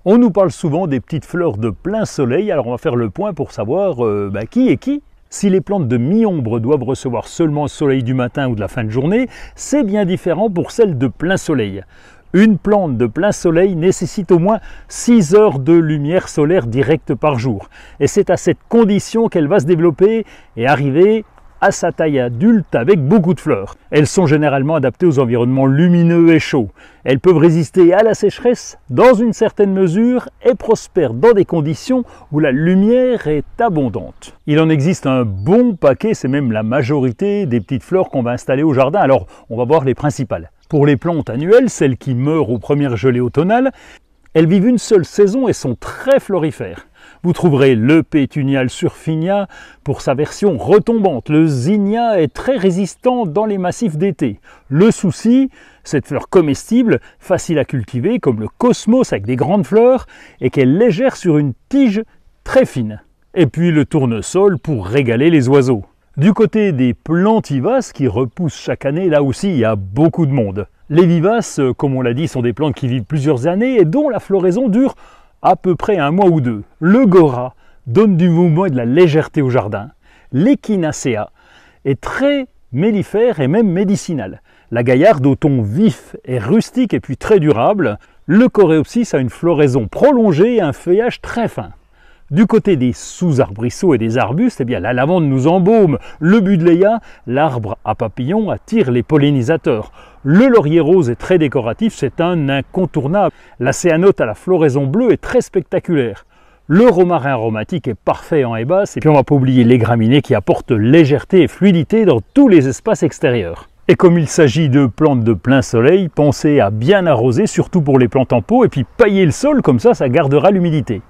On nous parle souvent des petites fleurs de plein soleil, alors on va faire le point pour savoir qui est qui. Si les plantes de mi-ombre doivent recevoir seulement le soleil du matin ou de la fin de journée, c'est bien différent pour celles de plein soleil. Une plante de plein soleil nécessite au moins 6 heures de lumière solaire directe par jour. Et c'est à cette condition qu'elle va se développer et arriver à sa taille adulte avec beaucoup de fleurs. Elles sont généralement adaptées aux environnements lumineux et chauds. Elles peuvent résister à la sécheresse dans une certaine mesure et prospèrent dans des conditions où la lumière est abondante. Il en existe un bon paquet, c'est même la majorité des petites fleurs qu'on va installer au jardin. Alors on va voir les principales. Pour les plantes annuelles, celles qui meurent aux premières gelées automnales, elles vivent une seule saison et sont très florifères. Vous trouverez le Pétunia surfinia pour sa version retombante. Le zinnia est très résistant dans les massifs d'été. Le souci, cette fleur comestible, facile à cultiver, comme le cosmos avec des grandes fleurs, et qui est légère sur une tige très fine. Et puis le tournesol pour régaler les oiseaux. Du côté des plantes vivaces qui repoussent chaque année, là aussi il y a beaucoup de monde. Les vivaces, comme on l'a dit, sont des plantes qui vivent plusieurs années et dont la floraison dure à peu près 1 mois ou 2. Le Gora donne du mouvement et de la légèreté au jardin. L'Echinacea est très mellifère et même médicinal. La gaillarde au ton vif est rustique et puis très durable. Le Coréopsis a une floraison prolongée et un feuillage très fin. Du côté des sous-arbrisseaux et des arbustes, eh bien, la lavande nous embaume. Le Buddleia, l'arbre à papillons, attire les pollinisateurs. Le laurier rose est très décoratif, c'est un incontournable. La céanote à la floraison bleue est très spectaculaire. Le romarin aromatique est parfait en haie basse. Et puis on ne va pas oublier les graminées qui apportent légèreté et fluidité dans tous les espaces extérieurs. Et comme il s'agit de plantes de plein soleil, pensez à bien arroser, surtout pour les plantes en pot, et puis pailler le sol, comme ça gardera l'humidité.